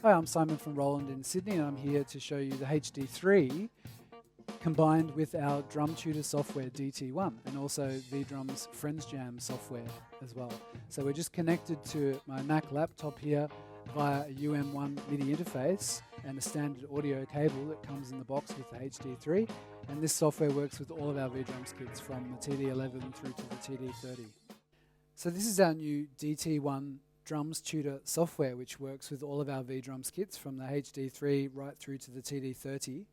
Hi, I'm Simon from Roland in Sydney, and I'm here to show you the HD3 combined with our drum tutor software DT-1 and also V-Drum's Friends Jam software as well. So we're just connected to my Mac laptop here via a UM1 MIDI interface and a standard audio cable that comes in the box with the HD3, and this software works with all of our V-Drums kits from the TD11 through to the TD30. So this is our new DT-1 Drums Tutor software, which works with all of our V-Drums kits from the HD3 right through to the TD30.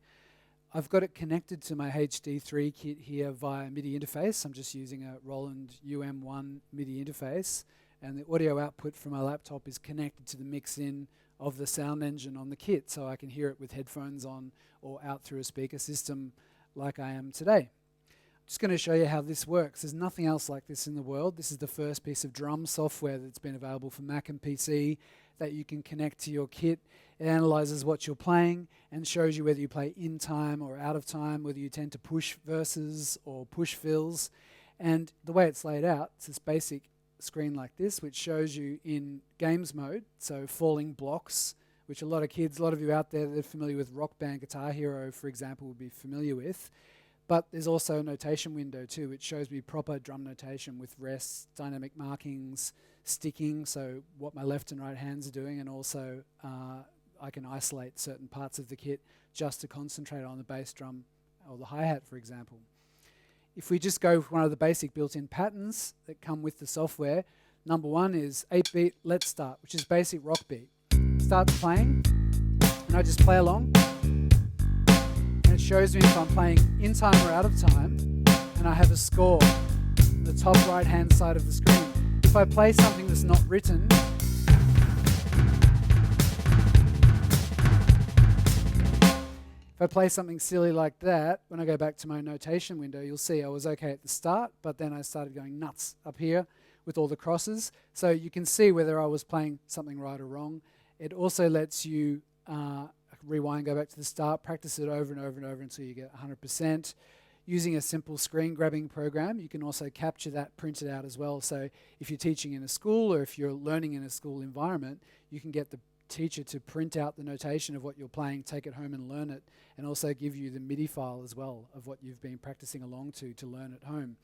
I've got it connected to my HD3 kit here via MIDI interface. I'm just using a Roland UM1 MIDI interface, and the audio output from my laptop is connected to the mix-in of the sound engine on the kit, so I can hear it with headphones on or out through a speaker system like I am today. Just going to show you how this works. There's nothing else like this in the world. This is the first piece of drum software that's been available for Mac and PC that you can connect to your kit. It analyzes what you're playing and shows you whether you play in time or out of time, whether you tend to push verses or push fills. And the way it's laid out, it's this basic screen like this, which shows you in games mode, so falling blocks, which a lot of you out there that are familiar with Rock Band Guitar Hero, for example, would be familiar with. But there's also a notation window too, which shows me proper drum notation with rests, dynamic markings, sticking, so what my left and right hands are doing, and also I can isolate certain parts of the kit just to concentrate on the bass drum or the hi-hat, for example. If we just go with one of the basic built-in patterns that come with the software, number one is 8-beat Let's Start, which is basic rock beat. Starts playing, and I just play along. It shows me if I'm playing in time or out of time, and I have a score on the top right hand side of the screen. If I play something that's not written, if I play something silly like that, when I go back to my notation window, you'll see I was okay at the start, but then I started going nuts up here with all the crosses. So you can see whether I was playing something right or wrong. It also lets you rewind, go back to the start, practice it over and over and over until you get 100%. Using a simple screen grabbing program, you can also capture that, print it out as well. So if you're teaching in a school or if you're learning in a school environment, you can get the teacher to print out the notation of what you're playing, take it home and learn it, and also give you the MIDI file as well of what you've been practicing along to learn at home.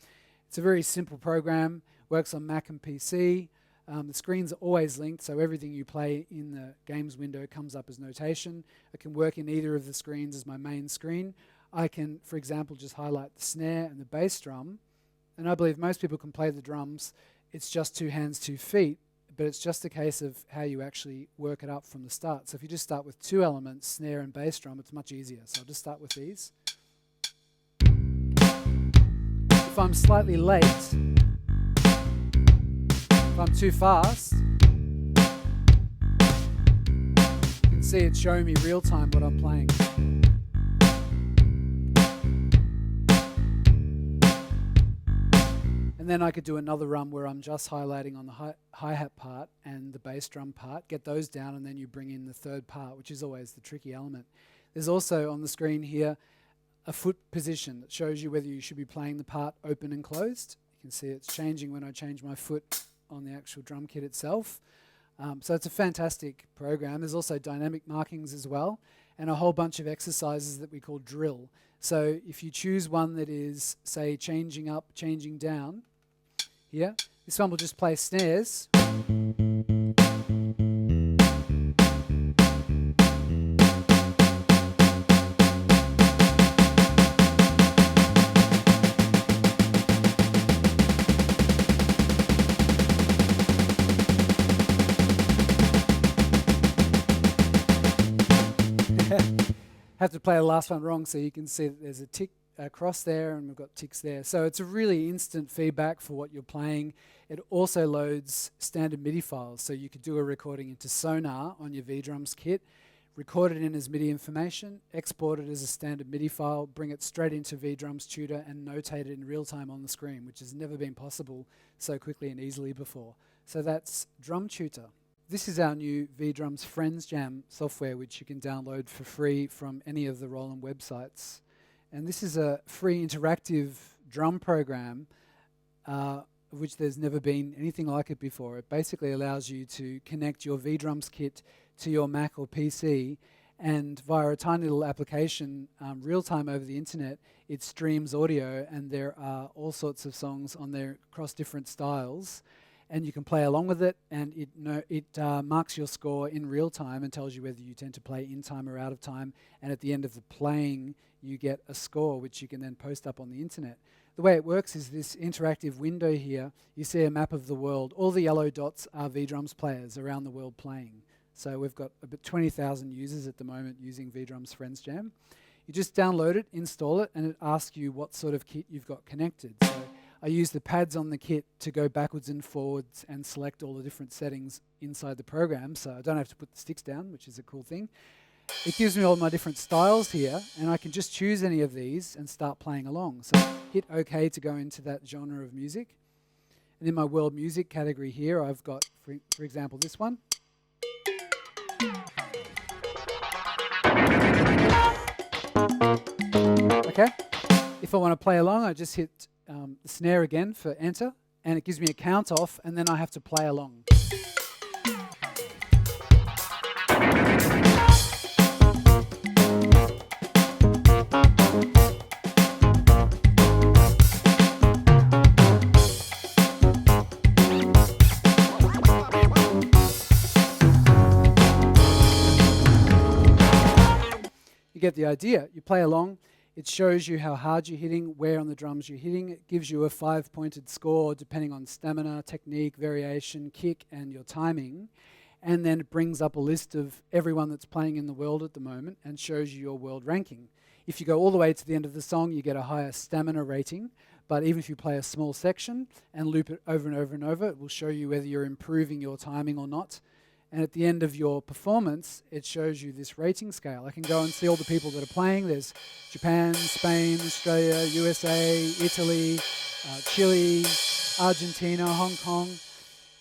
It's a very simple program, works on Mac and PC. The screens are always linked, so everything you play in the games window comes up as notation. It can work in either of the screens as my main screen. I can, for example, just highlight the snare and the bass drum, and I believe most people can play the drums. It's just 2 hands, 2 feet, but it's just a case of how you actually work it up from the start. So if you just start with 2 elements, snare and bass drum, it's much easier. So I'll just start with these. If I'm slightly late, if I'm too fast, you can see it's showing me real time what I'm playing. And then I could do another run where I'm just highlighting on the hi-hat part and the bass drum part, get those down, and then you bring in the third part, which is always the tricky element. There's also on the screen here a foot position that shows you whether you should be playing the part open and closed. You can see it's changing when I change my foot on the actual drum kit itself. So it's a fantastic program. There's also dynamic markings as well, and a whole bunch of exercises that we call drill. So if you choose one that is, say, changing up, changing down, here, this one will just play snares. Have to play the last one wrong, so you can see that there's a tick across there and we've got ticks there. So it's a really instant feedback for what you're playing. It also loads standard MIDI files, so you could do a recording into Sonar on your V-Drums kit, record it in as MIDI information, export it as a standard MIDI file, bring it straight into V-Drums Tutor and notate it in real time on the screen, which has never been possible so quickly and easily before. So that's Drum Tutor. This is our new V-Drums Friends Jam software, which you can download for free from any of the Roland websites. And this is a free interactive drum program of which there's never been anything like it before. It basically allows you to connect your V-Drums kit to your Mac or PC, and via a tiny little application, real-time over the internet, it streams audio, and there are all sorts of songs on there across different styles, and you can play along with it, and it marks your score in real time and tells you whether you tend to play in time or out of time, and at the end of the playing, you get a score which you can then post up on the internet. The way it works is this interactive window here. You see a map of the world. All the yellow dots are V-Drums players around the world playing. So we've got about 20,000 users at the moment using V-Drums Friends Jam. You just download it, install it, and it asks you what sort of kit you've got connected. So I use the pads on the kit to go backwards and forwards and select all the different settings inside the program, so I don't have to put the sticks down, which is a cool thing. It gives me all my different styles here, and I can just choose any of these and start playing along. So hit OK to go into that genre of music. And in my world music category here, I've got, for example, this one. Okay. If I want to play along, I just hit the snare again for enter, and it gives me a count off, and then I have to play along. You get the idea. You play along. It shows you how hard you're hitting, where on the drums you're hitting. It gives you a 5-pointed score depending on stamina, technique, variation, kick, and your timing. And then it brings up a list of everyone that's playing in the world at the moment and shows you your world ranking. If you go all the way to the end of the song, you get a higher stamina rating. But even if you play a small section and loop it over and over and over, it will show you whether you're improving your timing or not. And at the end of your performance, it shows you this rating scale. I can go and see all the people that are playing. There's Japan, Spain, Australia, USA, Italy, Chile, Argentina, Hong Kong.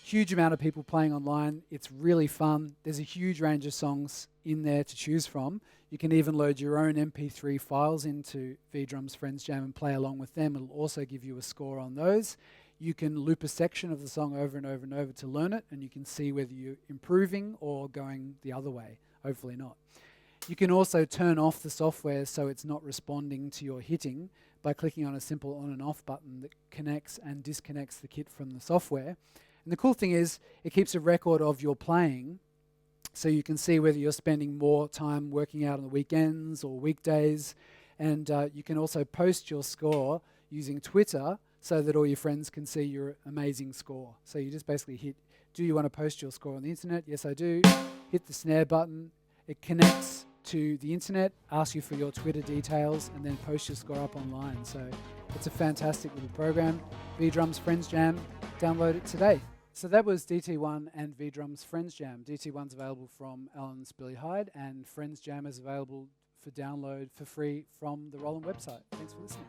Huge amount of people playing online. It's really fun. There's a huge range of songs in there to choose from. You can even load your own MP3 files into V-Drums Friends Jam and play along with them. It'll also give you a score on those. You can loop a section of the song over and over and over to learn it, and you can see whether you're improving or going the other way. Hopefully not. You can also turn off the software so it's not responding to your hitting by clicking on a simple on and off button that connects and disconnects the kit from the software. And the cool thing is it keeps a record of your playing, so you can see whether you're spending more time working out on the weekends or weekdays. And you can also post your score using Twitter so that all your friends can see your amazing score. So you just basically hit, do you want to post your score on the internet? Yes, I do. Hit the snare button. It connects to the internet, asks you for your Twitter details, and then post your score up online. So it's a fantastic little program. V-Drums Friends Jam, download it today. So that was DT-1 and V-Drums Friends Jam. DT-1's available from Allans, Hyde, and Friends Jam is available for download for free from the Roland website. Thanks for listening.